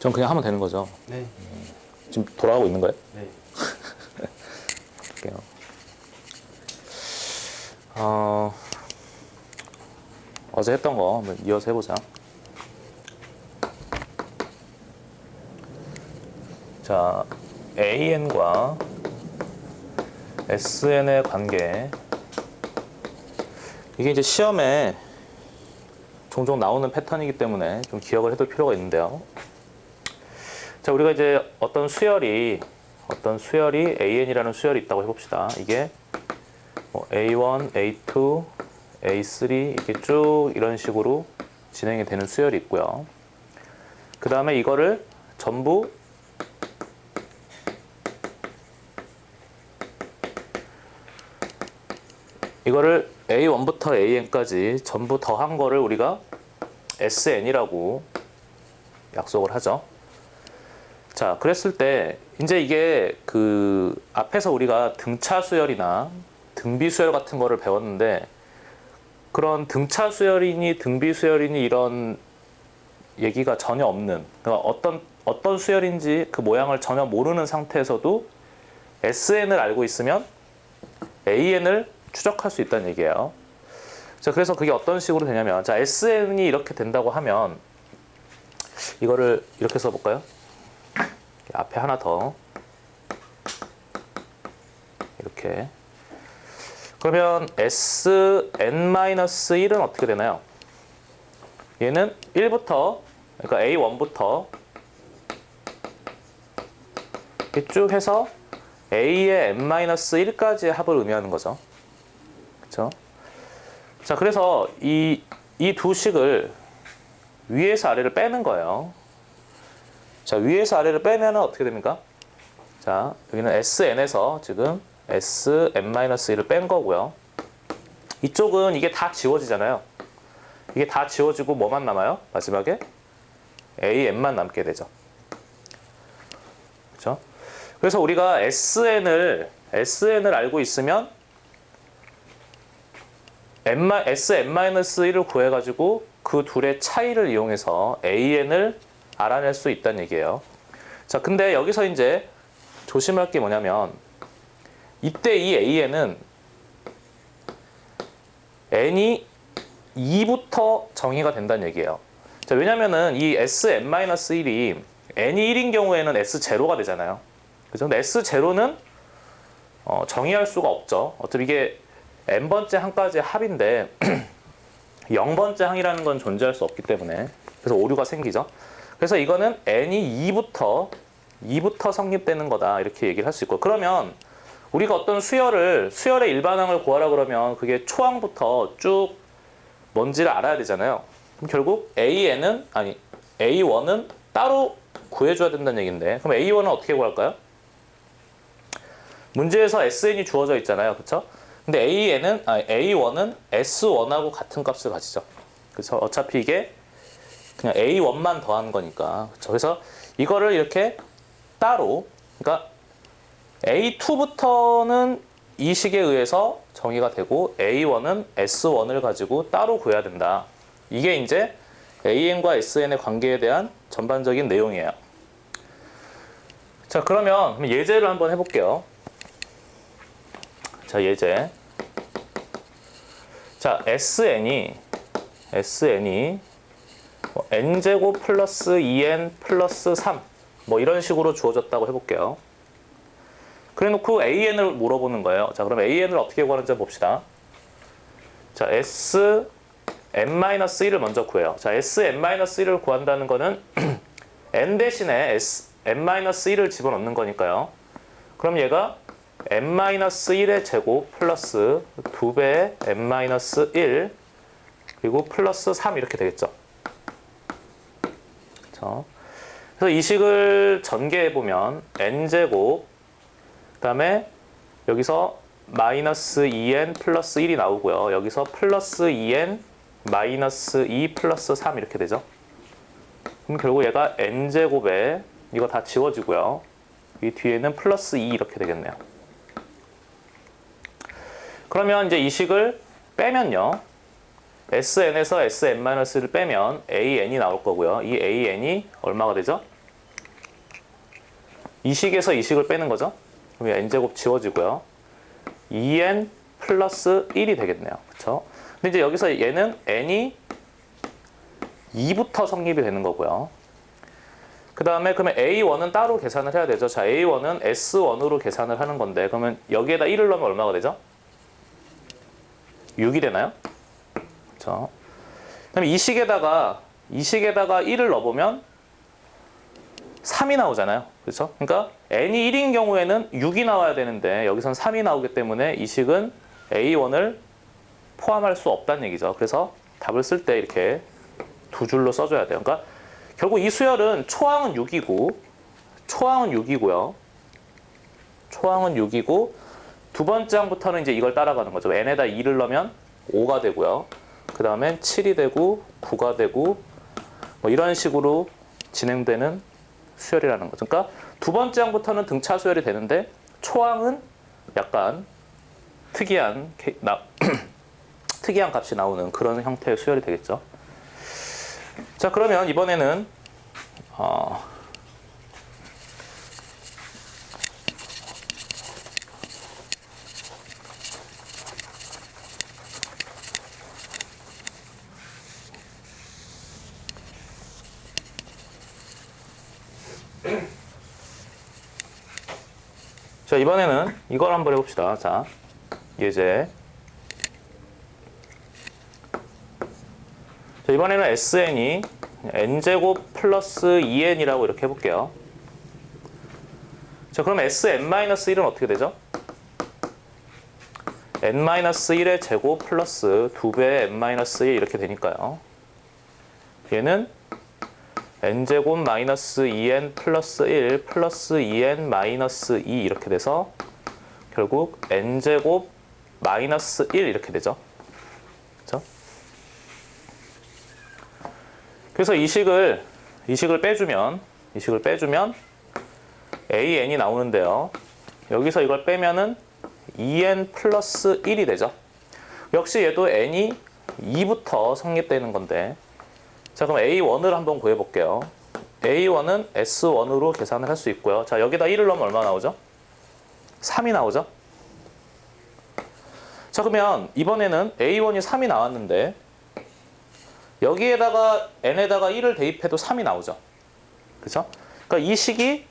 전 그냥 하면 되는 거죠. 네. 지금 돌아가고 있는 거예요? 네. 볼게요. 어제 했던 거 한번 이어서 해보자. 자, AN과 SN의 관계. 이게 이제 시험에 종종 나오는 패턴이기 때문에 좀 기억을 해둘 필요가 있는데요. 자, 우리가 이제 어떤 수열이 AN이라는 수열이 있다고 해봅시다. 이게 뭐 A1, A2, A3 이렇게 쭉 이런 식으로 진행이 되는 수열이 있고요. 그 다음에 이거를 전부 이거를 A1부터 AN까지 전부 더한 거를 우리가 SN이라고 약속을 하죠. 자, 그랬을 때 이제 이게 그 앞에서 우리가 등차 수열이나 등비 수열 같은 거를 배웠는데 그런 등차 수열이니 등비 수열이니 이런 얘기가 전혀 없는, 그러니까 어떤 수열인지 그 모양을 전혀 모르는 상태에서도 SN을 알고 있으면 AN을 추적할 수 있다는 얘기예요. 자, 그래서 그게 어떤 식으로 되냐면, 자, SN이 이렇게 된다고 하면 이거를 이렇게 써볼까요? 앞에 하나 더 이렇게. 그러면 Sn-1은 어떻게 되나요? 얘는 1부터, 그러니까 A1부터 이렇게 쭉 해서 A의 n-1까지의 합을 의미하는 거죠. 그렇죠? 자, 그래서 이 두 식을 위에서 아래를 빼는 거예요. 자, 위에서 아래를 빼면 어떻게 됩니까? 자, 여기는 Sn에서 지금 Sn-1을 뺀 거고요. 이쪽은 이게 다 지워지잖아요. 이게 다 지워지고 뭐만 남아요? 마지막에 AN만 남게 되죠. 그렇죠? 그래서 우리가 SN을 알고 있으면 Sn-1을 구해가지고 그 둘의 차이를 이용해서 AN을 알아낼 수 있다는 얘기예요. 자, 근데 여기서 이제 조심할 게 뭐냐면 이때 이 AN은 N이 2부터 정의가 된다는 얘기예요. 자, 왜냐면은 이 Sn-1이 N이 1인 경우에는 S0가 되잖아요. 그죠? 근데 S0는 정의할 수가 없죠. 어차피 이게 n번째 항까지의 합인데 0번째 항이라는 건 존재할 수 없기 때문에 그래서 오류가 생기죠. 그래서 이거는 n이 2부터 성립되는 거다 이렇게 얘기를 할 수 있고, 그러면 우리가 어떤 수열의 일반항을 구하라 그러면 그게 초항부터 쭉 뭔지를 알아야 되잖아요. 그럼 결국 A1은 따로 구해줘야 된다는 얘기인데, 그럼 A1은 어떻게 구할까요? 문제에서 SN이 주어져 있잖아요. 그렇죠? 근데 A1은 S1하고 같은 값을 가지죠. 그래서 어차피 이게 그냥 A1만 더한 거니까. 그렇죠? 그래서 이거를 이렇게 따로, 그러니까 A2부터는 이 식에 의해서 정의가 되고 A1은 S1을 가지고 따로 구해야 된다. 이게 이제 AN과 SN의 관계에 대한 전반적인 내용이에요. 자, 그러면 예제를 한번 해볼게요. 자, 예제. 자, SN이 뭐 n제곱 플러스 2n 플러스 3 뭐 이런 식으로 주어졌다고 해볼게요. 그래 놓고 AN을 물어보는 거예요. 자, 그럼 AN을 어떻게 구하는지 봅시다. 자, Sn-1을 먼저 구해요. 자, Sn-1을 구한다는 거는 n 대신에 n-1을 집어넣는 거니까요. 그럼 얘가 n-1의 제곱 플러스 2배의 n-1 그리고 플러스 3 이렇게 되겠죠. 그렇죠? 그래서 이 식을 전개해보면 n제곱 그 다음에 여기서 마이너스 2n 플러스 1이 나오고요. 여기서 플러스 2n 마이너스 2 플러스 3 이렇게 되죠. 그럼 결국 얘가 n제곱에 이거 다 지워지고요. 이 뒤에는 플러스 2 이렇게 되겠네요. 그러면 이제 이 식을 빼면요. SN에서 Sn-를 빼면 AN이 나올 거고요. 이 AN이 얼마가 되죠? 이 식에서 이 식을 빼는 거죠. 그럼 n제곱 지워지고요. 2n 플러스 1이 되겠네요. 그렇죠? 근데 이제 여기서 얘는 n이 2부터 성립이 되는 거고요. 그 다음에 그러면 A1은 따로 계산을 해야 되죠. 자, A1은 S1으로 계산을 하는 건데 그러면 여기에다 1을 넣으면 얼마가 되죠? 6이 되나요? 그렇죠? 그다음에 이 식에다가 1을 넣어보면 3이 나오잖아요. 그렇죠? 그러니까 n이 1인 경우에는 6이 나와야 되는데 여기선 3이 나오기 때문에 이 식은 A1을 포함할 수 없다는 얘기죠. 그래서 답을 쓸 때 이렇게 두 줄로 써줘야 돼요. 그러니까 결국 이 수열은 초항은 6이고 초항은 6이고요. 초항은 6이고 두 번째 항부터는 이제 이걸 따라가는 거죠. n에다 2를 넣으면 5가 되고요. 그 다음에 7이 되고 9가 되고 뭐 이런 식으로 진행되는 수열이라는 거죠. 그러니까 두 번째 항부터는 등차 수열이 되는데 초항은 약간 특이한 특이한 값이 나오는 그런 형태의 수열이 되겠죠. 자, 그러면 이번에는 자, 이번에는 이걸 한번 해봅시다. 자, 예제. 자, 이번에는 SN이 n제곱 플러스 2n이라고 이렇게 해볼게요. 자, 그럼 Sn-1은 어떻게 되죠? n-1의 제곱 플러스 2배의 n-1 이렇게 되니까요. 얘는 n제곱 마이너스 2n 플러스 1 플러스 2n 마이너스 2 이렇게 돼서 결국 n제곱 마이너스 1 이렇게 되죠. 그렇죠? 그래서 이 식을 빼주면 an이 나오는데요. 여기서 이걸 빼면은 2n 플러스 1이 되죠. 역시 얘도 n이 2부터 성립되는 건데 자, 그럼 A1을 한번 구해볼게요. A1은 S1으로 계산을 할 수 있고요. 자, 여기다 1을 넣으면 얼마 나오죠? 3이 나오죠? 자, 그러면 이번에는 A1이 3이 나왔는데 여기에다가 n에다가 1을 대입해도 3이 나오죠. 그죠? 그러니까 이 식이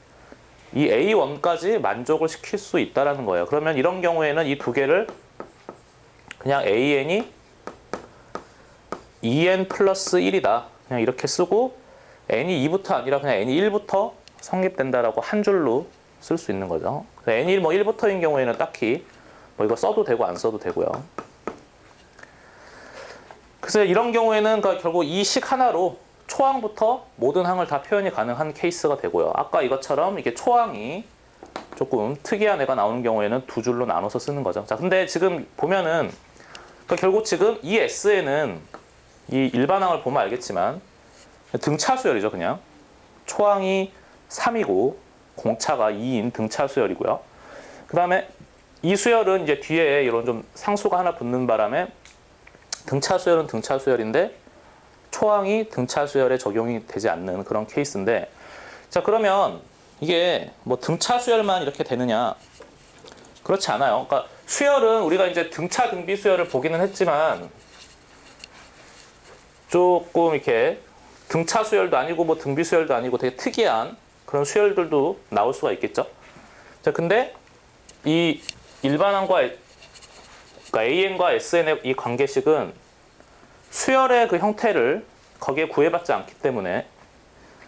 이 A1까지 만족을 시킬 수 있다라는 거예요. 그러면 이런 경우에는 이 두 개를 그냥 AN이 2n 플러스 1이다. 그냥 이렇게 쓰고 n이 2부터 아니라 그냥 n이 1부터 성립된다라고 한 줄로 쓸 수 있는 거죠. n이 뭐 1부터인 경우에는 딱히 뭐 이거 써도 되고 안 써도 되고요. 그래서 이런 경우에는 그러니까 결국 이 식 하나로 초항부터 모든 항을 다 표현이 가능한 케이스가 되고요. 아까 이것처럼 이게 초항이 조금 특이한 애가 나오는 경우에는 두 줄로 나눠서 쓰는 거죠. 자, 근데 지금 보면은 그러니까 결국 지금 이 S에는 이 일반항을 보면 알겠지만 등차 수열이죠. 그냥 초항이 3이고 공차가 2인 등차 수열이고요. 그 다음에 이 수열은 이제 뒤에 이런 좀 상수가 하나 붙는 바람에 등차 수열은 등차 수열인데 초항이 등차 수열에 적용이 되지 않는 그런 케이스인데 자, 그러면 이게 뭐 등차 수열만 이렇게 되느냐? 그렇지 않아요. 그러니까 수열은 우리가 이제 등차 등비 수열을 보기는 했지만 조금 이렇게 등차 수열도 아니고 뭐 등비 수열도 아니고 되게 특이한 그런 수열들도 나올 수가 있겠죠. 자, 근데 이 일반항과 그러니까 AN과 SN의 이 관계식은 수열의 그 형태를 거기에 구애받지 않기 때문에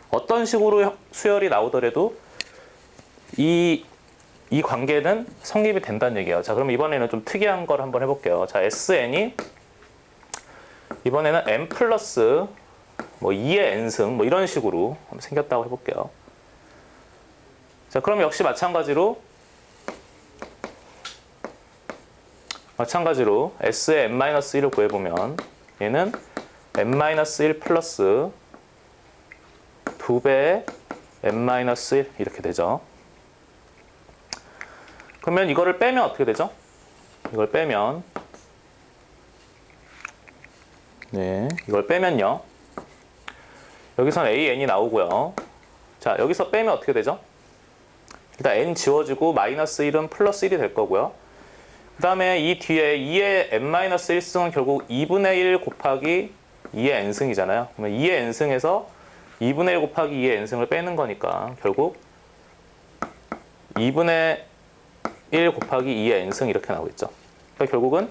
어떤 식으로 수열이 나오더라도 이 관계는 성립이 된다는 얘기예요. 자, 그럼 이번에는 좀 특이한 걸 한번 해볼게요. 자, SN이 이번에는 n 플러스 뭐 2의 n승 뭐 이런 식으로 생겼다고 해볼게요. 자, 그럼 역시 마찬가지로 S의 n-1을 구해보면 얘는 n-1 플러스 2배의 n-1 이렇게 되죠. 그러면 이거를 빼면 어떻게 되죠? 이걸 빼면 이걸 빼면요. 여기선 AN이 나오고요. 자, 여기서 빼면 어떻게 되죠? 일단 n 지워지고 마이너스 1은 플러스 1이 될 거고요. 그 다음에 이 뒤에 2의 n-1승은 결국 2분의 1 곱하기 2의 n승이잖아요. 그러면 2의 n승에서 2분의 1 곱하기 2의 n승을 빼는 거니까 결국 2분의 1 곱하기 2의 n승 이렇게 나오겠죠. 그러니까 결국은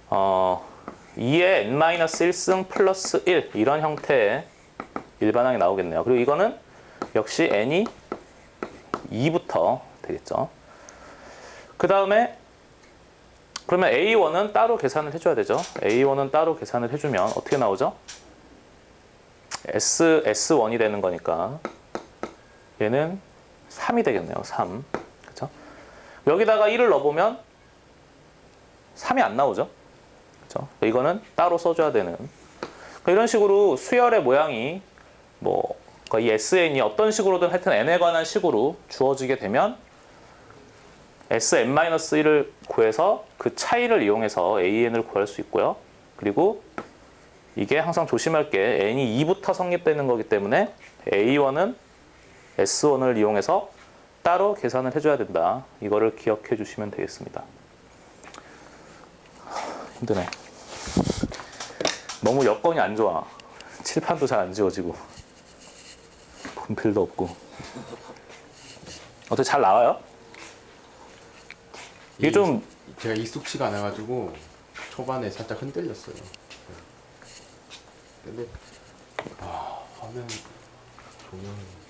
2의 n-1승 플러스 1 이런 형태의 일반항이 나오겠네요. 그리고 이거는 역시 n이 2부터 되겠죠. 그 다음에 그러면 A1은 따로 계산을 해줘야 되죠. A1은 따로 계산을 해주면 어떻게 나오죠? S1이 되는 거니까 얘는 3이 되겠네요. 3. 그렇죠? 여기다가 1을 넣어보면 3이 안 나오죠. 그렇죠? 이거는 따로 써줘야 되는. 이런 식으로 수열의 모양이 이 SN이 어떤 식으로든 하여튼 n에 관한 식으로 주어지게 되면 Sn-1을 구해서 그 차이를 이용해서 AN을 구할 수 있고요. 그리고 이게 항상 조심할 게 n이 2부터 성립되는 거기 때문에 A1은 S1을 이용해서 따로 계산을 해줘야 된다. 이거를 기억해 주시면 되겠습니다. 힘드네. 너무 여건이 안 좋아. 칠판도 잘 안 지워지고 분필도 없고. 어떻게 잘 나와요? 이게 좀 제가 익숙치가 않아가지고 초반에 살짝 흔들렸어요. 근데 화면 조명이